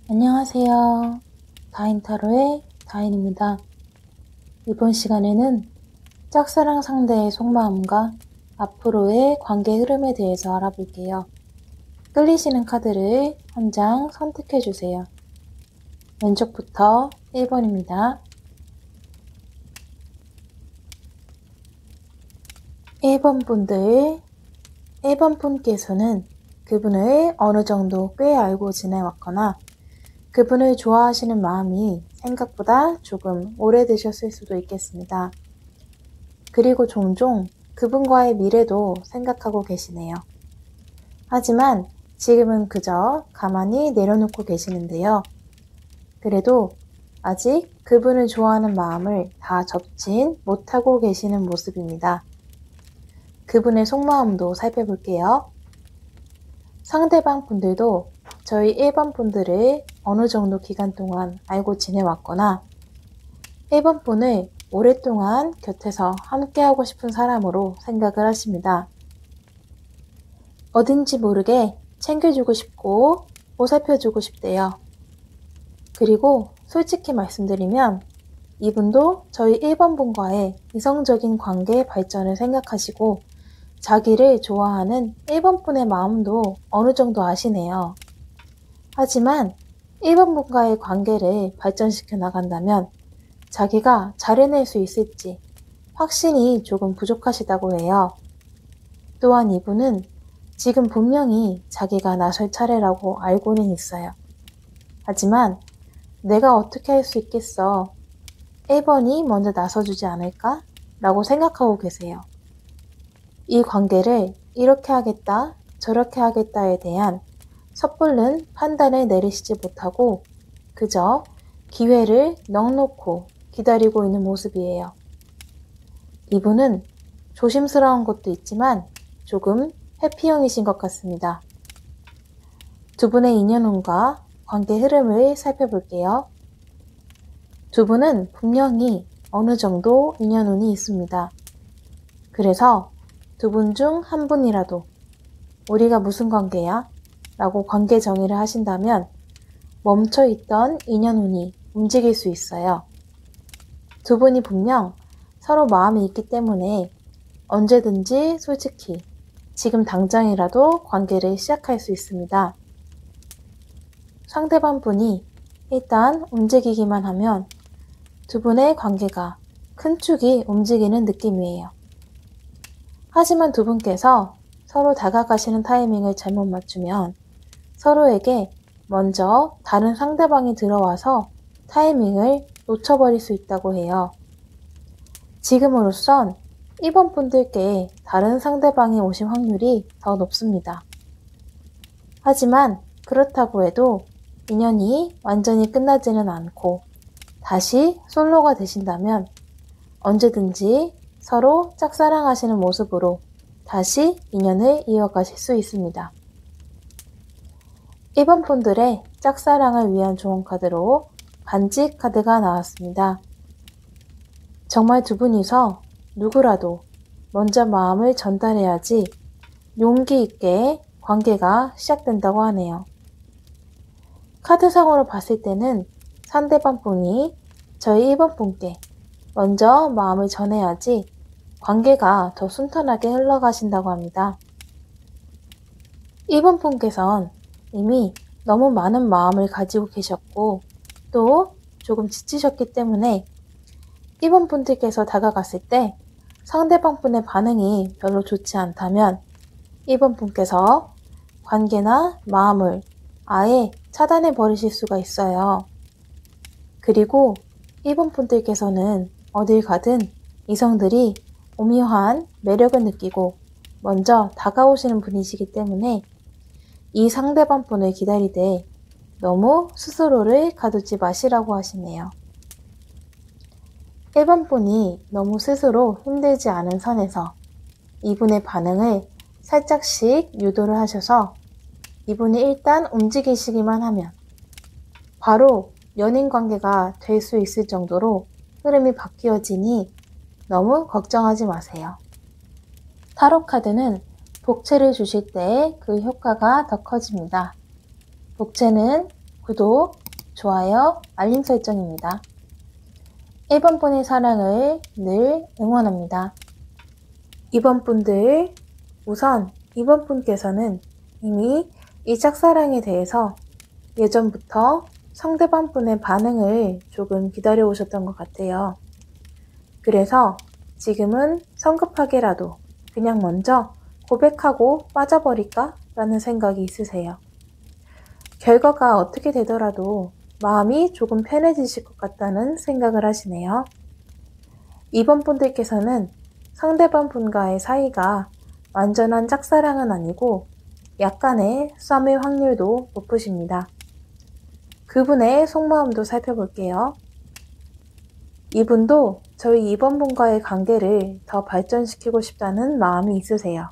안녕하세요. 다인타로의 다인입니다. 이번 시간에는 짝사랑 상대의 속마음과 앞으로의 관계 흐름에 대해서 알아볼게요. 끌리시는 카드를 한 장 선택해주세요. 왼쪽부터 1번입니다. 1번 분들, 1번 분께서는 그분을 어느 정도 꽤 알고 지내왔거나 그분을 좋아하시는 마음이 생각보다 조금 오래되셨을 수도 있겠습니다. 그리고 종종 그분과의 미래도 생각하고 계시네요. 하지만 지금은 그저 가만히 내려놓고 계시는데요. 그래도 아직 그분을 좋아하는 마음을 다 접진 못하고 계시는 모습입니다. 그분의 속마음도 살펴볼게요. 상대방 분들도 저희 1번 분들을 어느 정도 기간 동안 알고 지내왔거나 1번 분을 오랫동안 곁에서 함께하고 싶은 사람으로 생각을 하십니다. 어딘지 모르게 챙겨주고 싶고 보살펴주고 싶대요. 그리고 솔직히 말씀드리면 이분도 저희 1번 분과의 이성적인 관계 발전을 생각하시고 자기를 좋아하는 1번 분의 마음도 어느 정도 아시네요. 하지만 1번 분과의 관계를 발전시켜 나간다면 자기가 잘 해낼 수 있을지 확신이 조금 부족하시다고 해요. 또한 이분은 지금 분명히 자기가 나설 차례라고 알고는 있어요. 하지만 내가 어떻게 할 수 있겠어? 1번이 먼저 나서주지 않을까? 라고 생각하고 계세요. 이 관계를 이렇게 하겠다, 저렇게 하겠다에 대한 섣불른 판단을 내리시지 못하고 그저 기회를 넉놓고 기다리고 있는 모습이에요. 이분은 조심스러운 것도 있지만 조금 회피형이신 것 같습니다. 두 분의 인연운과 관계 흐름을 살펴볼게요. 두 분은 분명히 어느 정도 인연운이 있습니다. 그래서 두 분 중 한 분이라도 우리가 무슨 관계야? 라고 관계 정의를 하신다면 멈춰있던 인연운이 움직일 수 있어요. 두 분이 분명 서로 마음이 있기 때문에 언제든지 솔직히 지금 당장이라도 관계를 시작할 수 있습니다. 상대방 분이 일단 움직이기만 하면 두 분의 관계가 큰 축이 움직이는 느낌이에요. 하지만 두 분께서 서로 다가가시는 타이밍을 잘못 맞추면 서로에게 먼저 다른 상대방이 들어와서 타이밍을 놓쳐버릴 수 있다고 해요. 지금으로선 1번 분들께 다른 상대방이 오실 확률이 더 높습니다. 하지만 그렇다고 해도 인연이 완전히 끝나지는 않고 다시 솔로가 되신다면 언제든지 서로 짝사랑하시는 모습으로 다시 인연을 이어가실 수 있습니다. 1번 분들의 짝사랑을 위한 조언 카드로 반지 카드가 나왔습니다. 정말 두 분이서 누구라도 먼저 마음을 전달해야지 용기 있게 관계가 시작된다고 하네요. 카드상으로 봤을 때는 상대방 분이 저희 1번 분께 먼저 마음을 전해야지 관계가 더 순탄하게 흘러가신다고 합니다. 1번 분께선 이미 너무 많은 마음을 가지고 계셨고 또 조금 지치셨기 때문에 1번 분들께서 다가갔을 때 상대방 분의 반응이 별로 좋지 않다면 1번 분께서 관계나 마음을 아예 차단해 버리실 수가 있어요. 그리고 1번 분들께서는 어딜 가든 이성들이 오묘한 매력을 느끼고 먼저 다가오시는 분이시기 때문에 이 상대방 분을 기다리되 너무 스스로를 가두지 마시라고 하시네요. 1번 분이 너무 스스로 힘들지 않은 선에서 이분의 반응을 살짝씩 유도를 하셔서 이분이 일단 움직이시기만 하면 바로 연인 관계가 될 수 있을 정도로 흐름이 바뀌어지니 너무 걱정하지 마세요. 타로 카드는 복채를 주실 때 그 효과가 더 커집니다. 복채는 구독, 좋아요, 알림 설정입니다. 1번 분의 사랑을 늘 응원합니다. 2번 분들, 우선 2번 분께서는 이미 이 짝사랑에 대해서 예전부터 상대방 분의 반응을 조금 기다려 오셨던 것 같아요. 그래서 지금은 성급하게라도 그냥 먼저 고백하고 빠져버릴까? 라는 생각이 있으세요. 결과가 어떻게 되더라도 마음이 조금 편해지실 것 같다는 생각을 하시네요. 2번 분들께서는 상대방 분과의 사이가 완전한 짝사랑은 아니고 약간의 썸의 확률도 높으십니다. 그분의 속마음도 살펴볼게요. 이분도 저희 2번 분과의 관계를 더 발전시키고 싶다는 마음이 있으세요.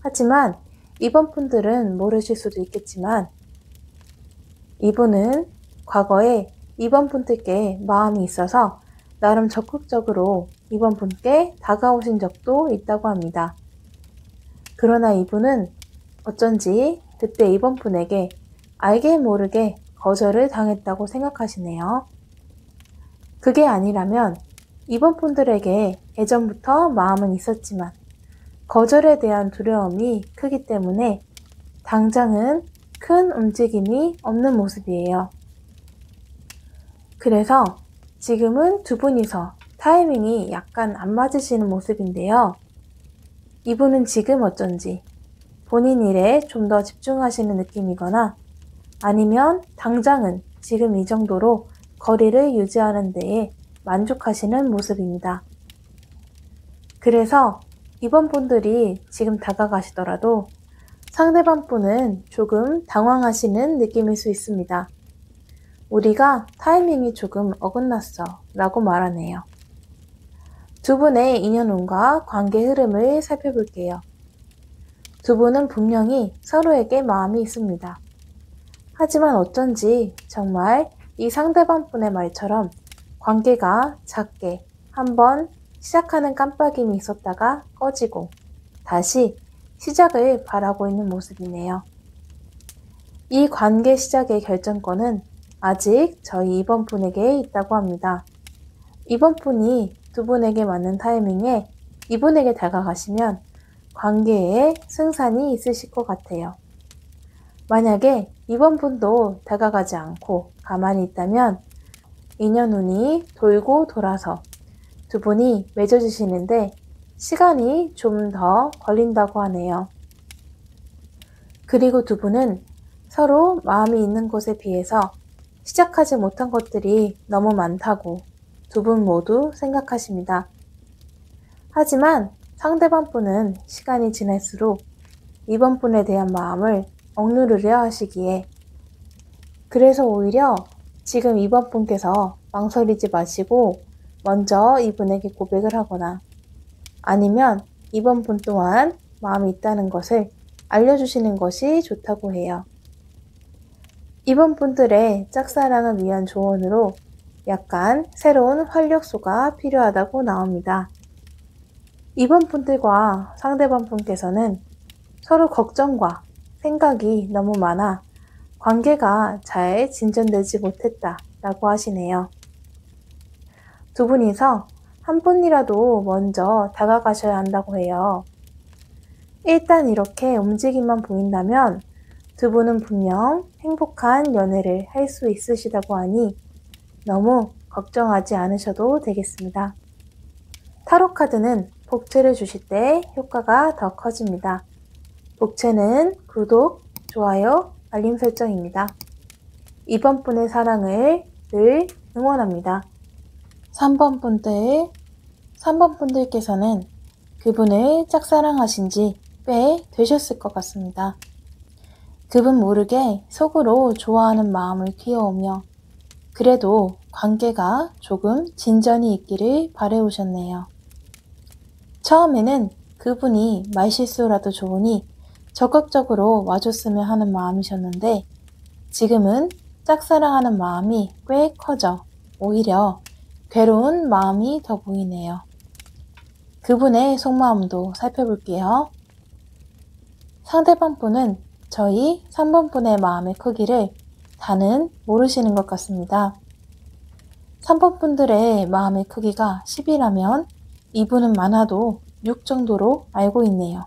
하지만 2번 분들은 모르실 수도 있겠지만 이분은 과거에 2번 분들께 마음이 있어서 나름 적극적으로 2번 분께 다가오신 적도 있다고 합니다. 그러나 이분은 어쩐지 그때 2번 분에게 알게 모르게 거절을 당했다고 생각하시네요. 그게 아니라면 2번 분들에게 예전부터 마음은 있었지만 거절에 대한 두려움이 크기 때문에 당장은 큰 움직임이 없는 모습이에요. 그래서 지금은 두 분이서 타이밍이 약간 안 맞으시는 모습인데요. 이분은 지금 어쩐지 본인 일에 좀 더 집중하시는 느낌이거나 아니면 당장은 지금 이 정도로 거리를 유지하는 데에 만족하시는 모습입니다. 그래서 이번 분들이 지금 다가가시더라도 상대방 분은 조금 당황하시는 느낌일 수 있습니다. 우리가 타이밍이 조금 어긋났어 라고 말하네요. 두 분의 인연운과 관계 흐름을 살펴볼게요. 두 분은 분명히 서로에게 마음이 있습니다. 하지만 어쩐지 정말 이 상대방 분의 말처럼 관계가 작게 한번 시작하는 깜빡임이 있었다가 꺼지고 다시 시작을 바라고 있는 모습이네요. 이 관계 시작의 결정권은 아직 저희 2번 분에게 있다고 합니다. 2번 분이 두 분에게 맞는 타이밍에 이분에게 다가가시면 관계에 승산이 있으실 것 같아요. 만약에 2번 분도 다가가지 않고 가만히 있다면 인연운이 돌고 돌아서 두 분이 맺어지시는데 시간이 좀 더 걸린다고 하네요. 그리고 두 분은 서로 마음이 있는 곳에 비해서 시작하지 못한 것들이 너무 많다고 두 분 모두 생각하십니다. 하지만 상대방 분은 시간이 지날수록 이번 분에 대한 마음을 억누르려 하시기에 그래서 오히려 지금 이번 분께서 망설이지 마시고 먼저 이분에게 고백을 하거나 아니면 이번 분 또한 마음이 있다는 것을 알려주시는 것이 좋다고 해요. 이번 분들의 짝사랑을 위한 조언으로 약간 새로운 활력소가 필요하다고 나옵니다. 이번 분들과 상대방 분께서는 서로 걱정과 생각이 너무 많아 관계가 잘 진전되지 못했다 라고 하시네요. 두 분이서 한 분이라도 먼저 다가가셔야 한다고 해요. 일단 이렇게 움직임만 보인다면 두 분은 분명 행복한 연애를 할 수 있으시다고 하니 너무 걱정하지 않으셔도 되겠습니다. 타로 카드는 복채를 주실 때 효과가 더 커집니다. 복채는 구독, 좋아요, 알림 설정입니다. 이번 분의 사랑을 늘 응원합니다. 3번 분들께서는 그분을 짝사랑하신 지 꽤 되셨을 것 같습니다. 그분 모르게 속으로 좋아하는 마음을 키워오며 그래도 관계가 조금 진전이 있기를 바라오셨네요. 처음에는 그분이 말실수라도 좋으니 적극적으로 와줬으면 하는 마음이셨는데 지금은 짝사랑하는 마음이 꽤 커져 오히려 괴로운 마음이 더 보이네요. 그분의 속마음도 살펴볼게요. 상대방 분은 저희 3번 분의 마음의 크기를 다는 모르시는 것 같습니다. 3번 분들의 마음의 크기가 10이라면 이분은 많아도 6 정도로 알고 있네요.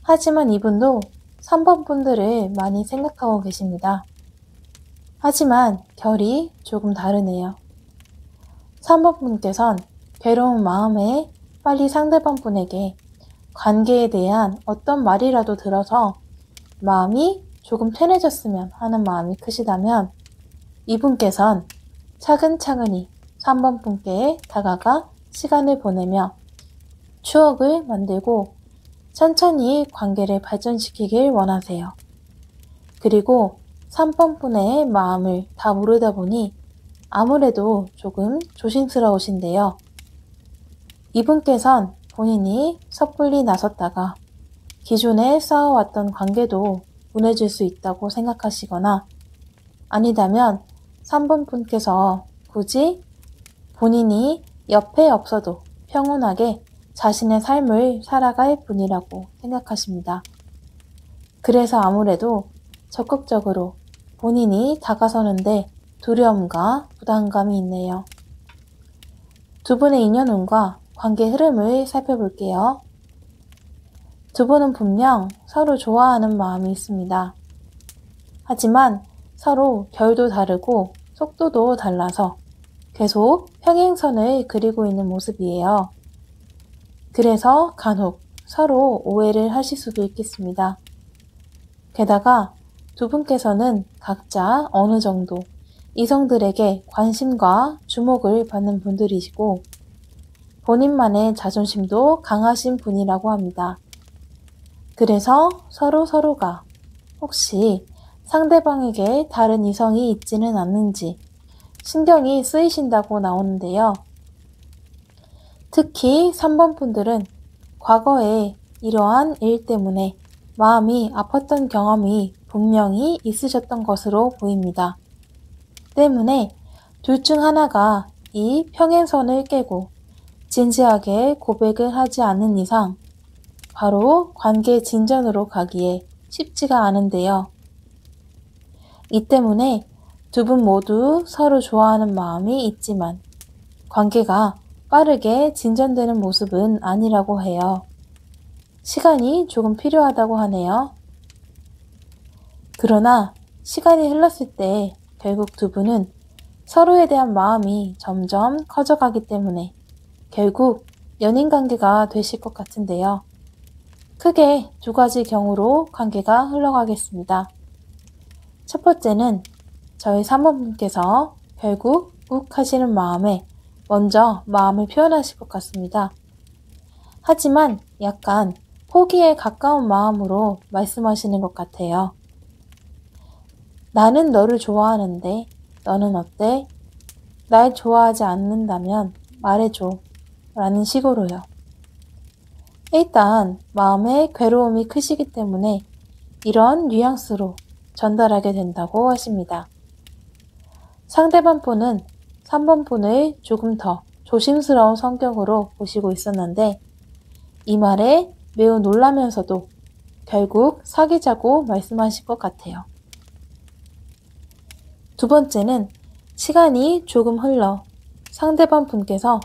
하지만 이분도 3번 분들을 많이 생각하고 계십니다. 하지만 결이 조금 다르네요. 3번 분께선 괴로운 마음에 빨리 상대방 분에게 관계에 대한 어떤 말이라도 들어서 마음이 조금 편해졌으면 하는 마음이 크시다면 이분께선 차근차근히 3번 분께 다가가 시간을 보내며 추억을 만들고 천천히 관계를 발전시키길 원하세요. 그리고 3번 분의 마음을 다 모르다 보니 아무래도 조금 조심스러우신데요. 이분께선 본인이 섣불리 나섰다가 기존에 쌓아왔던 관계도 무너질 수 있다고 생각하시거나 아니다면 3번 분께서 굳이 본인이 옆에 없어도 평온하게 자신의 삶을 살아갈 분이라고 생각하십니다. 그래서 아무래도 적극적으로 본인이 다가서는데 두려움과 부담감이 있네요. 두 분의 인연운과 관계 흐름을 살펴볼게요. 두 분은 분명 서로 좋아하는 마음이 있습니다. 하지만 서로 결도 다르고 속도도 달라서 계속 평행선을 그리고 있는 모습이에요. 그래서 간혹 서로 오해를 하실 수도 있겠습니다. 게다가 두 분께서는 각자 어느 정도 이성들에게 관심과 주목을 받는 분들이시고 본인만의 자존심도 강하신 분이라고 합니다. 그래서 서로가 혹시 상대방에게 다른 이성이 있지는 않는지 신경이 쓰이신다고 나오는데요. 특히 3번 분들은 과거에 이러한 일 때문에 마음이 아팠던 경험이 분명히 있으셨던 것으로 보입니다. 때문에 둘 중 하나가 이 평행선을 깨고 진지하게 고백을 하지 않는 이상 바로 관계 진전으로 가기에 쉽지가 않은데요. 이 때문에 두 분 모두 서로 좋아하는 마음이 있지만 관계가 빠르게 진전되는 모습은 아니라고 해요. 시간이 조금 필요하다고 하네요. 그러나 시간이 흘렀을 때 결국 두 분은 서로에 대한 마음이 점점 커져가기 때문에 결국 연인 관계가 되실 것 같은데요. 크게 두 가지 경우로 관계가 흘러가겠습니다. 첫 번째는 저희 3번 분께서 결국 욱하시는 마음에 먼저 마음을 표현하실 것 같습니다. 하지만 약간 포기에 가까운 마음으로 말씀하시는 것 같아요. 나는 너를 좋아하는데 너는 어때? 날 좋아하지 않는다면 말해줘. 라는 식으로요. 일단 마음의 괴로움이 크시기 때문에 이런 뉘앙스로 전달하게 된다고 하십니다. 상대방 분은 3번 분을 조금 더 조심스러운 성격으로 보시고 있었는데 이 말에 매우 놀라면서도 결국 사귀자고 말씀하실 것 같아요. 두 번째는 시간이 조금 흘러 상대방 분께서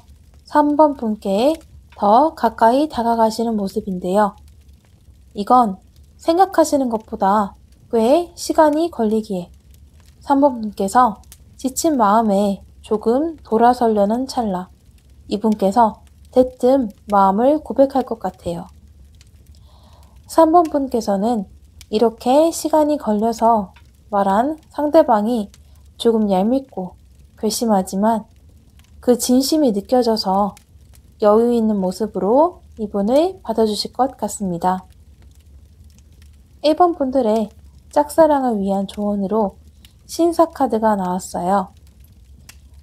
3번 분께 더 가까이 다가가시는 모습인데요. 이건 생각하시는 것보다 꽤 시간이 걸리기에 3번 분께서 지친 마음에 조금 돌아서려는 찰나 이분께서 대뜸 마음을 고백할 것 같아요. 3번 분께서는 이렇게 시간이 걸려서 말한 상대방이 조금 얄밉고 괘씸하지만 그 진심이 느껴져서 여유 있는 모습으로 이분을 받아주실 것 같습니다. 1번 분들의 짝사랑을 위한 조언으로 신사 카드가 나왔어요.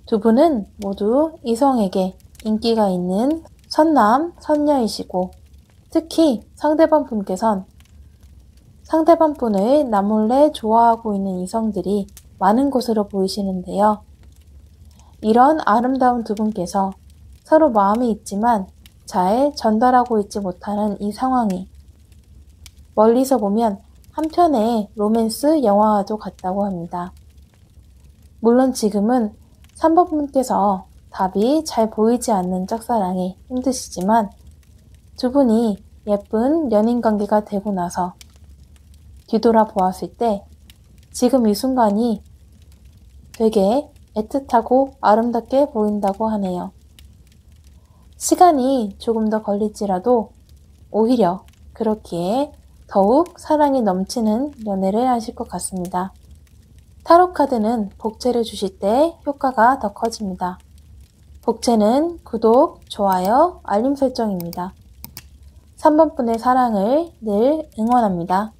두 분은 모두 이성에게 인기가 있는 선남, 선녀이시고 특히 상대방 분께선 상대방 분을 나몰래 좋아하고 있는 이성들이 많은 것으로 보이시는데요. 이런 아름다운 두 분께서 서로 마음이 있지만 잘 전달하고 있지 못하는 이 상황이 멀리서 보면 한편의 로맨스 영화와도 같다고 합니다. 물론 지금은 3번 분께서 답이 잘 보이지 않는 짝사랑이 힘드시지만 두 분이 예쁜 연인 관계가 되고 나서 뒤돌아 보았을 때 지금 이 순간이 되게 애틋하고 아름답게 보인다고 하네요. 시간이 조금 더 걸릴지라도 오히려 그렇기에 더욱 사랑이 넘치는 연애를 하실 것 같습니다. 타로 카드는 복채를 주실 때 효과가 더 커집니다. 복채는 구독, 좋아요, 알림 설정입니다. 3번 분의 사랑을 늘 응원합니다.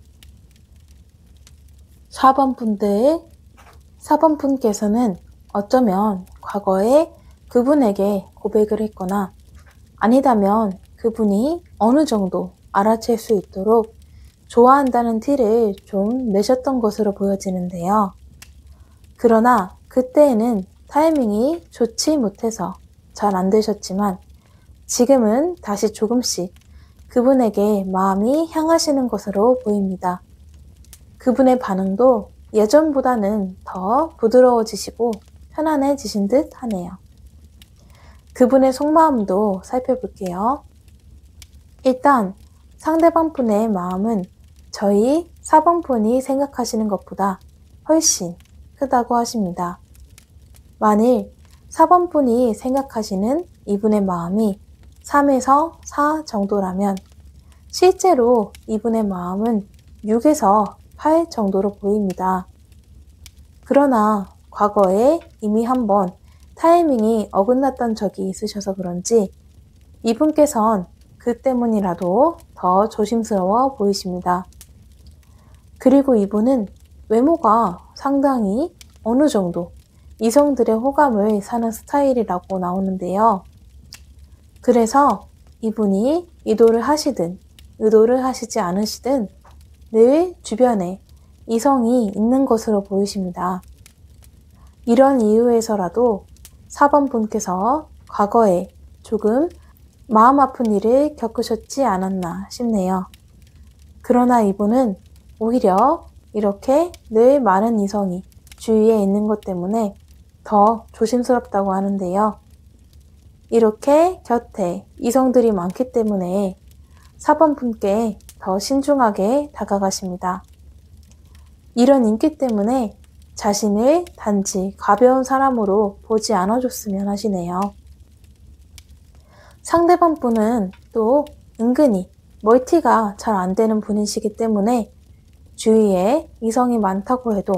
4번 분께서는 어쩌면 과거에 그분에게 고백을 했거나 아니다면 그분이 어느 정도 알아챌 수 있도록 좋아한다는 티를 좀 내셨던 것으로 보여지는데요. 그러나 그때에는 타이밍이 좋지 못해서 잘 안 되셨지만 지금은 다시 조금씩 그분에게 마음이 향하시는 것으로 보입니다. 그분의 반응도 예전보다는 더 부드러워지시고 편안해지신 듯 하네요. 그분의 속마음도 살펴볼게요. 일단 상대방 분의 마음은 저희 4번 분이 생각하시는 것보다 훨씬 크다고 하십니다. 만일 4번 분이 생각하시는 이분의 마음이 3에서 4 정도라면 실제로 이분의 마음은 6에서 8 정도로 보입니다. 그러나 과거에 이미 한번 타이밍이 어긋났던 적이 있으셔서 그런지 이분께선 그 때문이라도 더 조심스러워 보이십니다. 그리고 이분은 외모가 상당히 어느 정도 이성들의 호감을 사는 스타일이라고 나오는데요. 그래서 이분이 의도를 하시든 의도를 하시지 않으시든 늘 주변에 이성이 있는 것으로 보이십니다. 이런 이유에서라도 4번 분께서 과거에 조금 마음 아픈 일을 겪으셨지 않았나 싶네요. 그러나 이분은 오히려 이렇게 늘 많은 이성이 주위에 있는 것 때문에 더 조심스럽다고 하는데요. 이렇게 곁에 이성들이 많기 때문에 4번 분께 더 신중하게 다가가십니다. 이런 인기 때문에 자신을 단지 가벼운 사람으로 보지 않아줬으면 하시네요. 상대방 분은 또 은근히 멀티가 잘 안 되는 분이시기 때문에 주위에 이성이 많다고 해도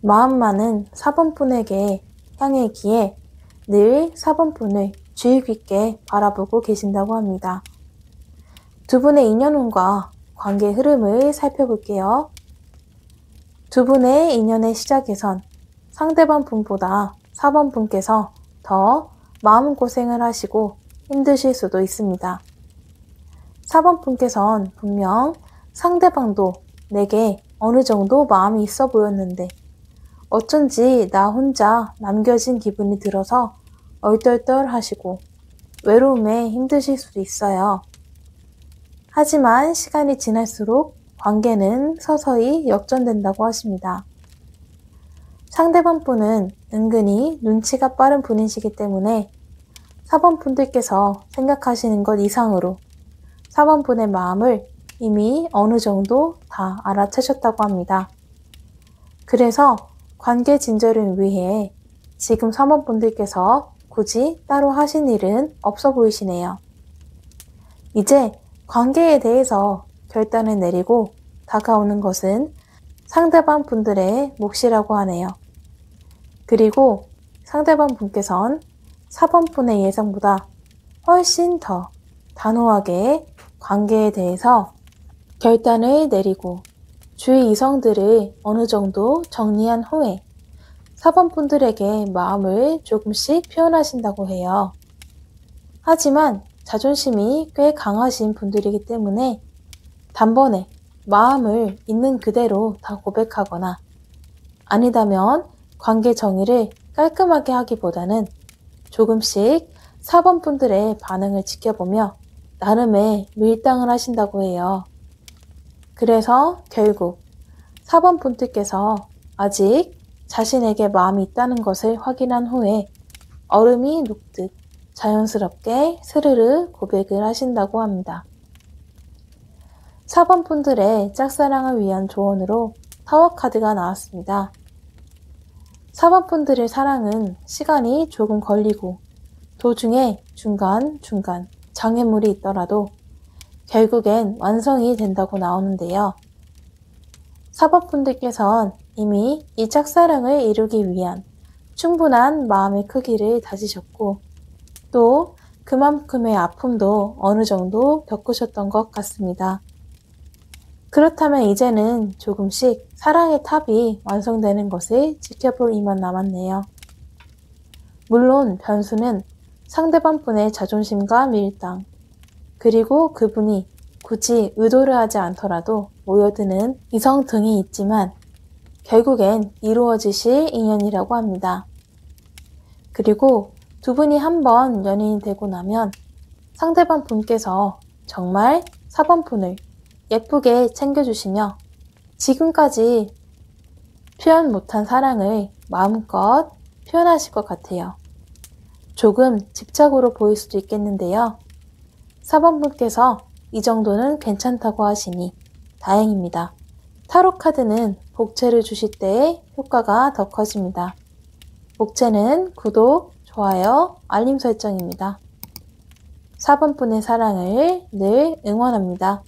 마음만은 4번 분에게 향해기에 늘 4번 분을 주의 깊게 바라보고 계신다고 합니다. 두 분의 인연운과 관계 흐름을 살펴볼게요. 두 분의 인연의 시작에선 상대방 분보다 4번 분께서 더 마음고생을 하시고 힘드실 수도 있습니다. 4번 분께선 분명 상대방도 내게 어느 정도 마음이 있어 보였는데 어쩐지 나 혼자 남겨진 기분이 들어서 얼떨떨 하시고 외로움에 힘드실 수도 있어요. 하지만 시간이 지날수록 관계는 서서히 역전된다고 하십니다. 상대방 분은 은근히 눈치가 빠른 분이시기 때문에 4번 분들께서 생각하시는 것 이상으로 4번 분의 마음을 이미 어느 정도 다 알아채셨다고 합니다. 그래서 관계 진전을 위해 지금 3번 분들께서 굳이 따로 하신 일은 없어 보이시네요. 이제 관계에 대해서 결단을 내리고 다가오는 것은 상대방 분들의 몫이라고 하네요. 그리고 상대방 분께선 4번 분의 예상보다 훨씬 더 단호하게 관계에 대해서 결단을 내리고 주위 이성들을 어느 정도 정리한 후에 4번 분들에게 마음을 조금씩 표현하신다고 해요. 하지만 자존심이 꽤 강하신 분들이기 때문에 단번에 마음을 있는 그대로 다 고백하거나 아니다면 관계 정의를 깔끔하게 하기보다는 조금씩 4번 분들의 반응을 지켜보며 나름의 밀당을 하신다고 해요. 그래서 결국 4번 분들께서 아직 자신에게 마음이 있다는 것을 확인한 후에 얼음이 녹듯 자연스럽게 스르르 고백을 하신다고 합니다. 4번 분들의 짝사랑을 위한 조언으로 타워 카드가 나왔습니다. 4번 분들의 사랑은 시간이 조금 걸리고 도중에 중간중간 장애물이 있더라도 결국엔 완성이 된다고 나오는데요. 4번 분들께서는 이미 이 짝사랑을 이루기 위한 충분한 마음의 크기를 다지셨고 또 그만큼의 아픔도 어느 정도 겪으셨던 것 같습니다. 그렇다면 이제는 조금씩 사랑의 탑이 완성되는 것을 지켜볼 이만 남았네요. 물론 변수는 상대방 분의 자존심과 밀당, 그리고 그분이 굳이 의도를 하지 않더라도 모여드는 이성 등이 있지만 결국엔 이루어지실 인연이라고 합니다. 그리고 두 분이 한번 연인이 되고 나면 상대방 분께서 정말 4번 분을 예쁘게 챙겨주시며 지금까지 표현 못한 사랑을 마음껏 표현하실 것 같아요. 조금 집착으로 보일 수도 있겠는데요. 4번 분께서 이 정도는 괜찮다고 하시니 다행입니다. 타로 카드는 복채를 주실 때의 효과가 더 커집니다. 복채는 구독, 좋아요, 알림 설정입니다. 4번 분의 사랑을 늘 응원합니다.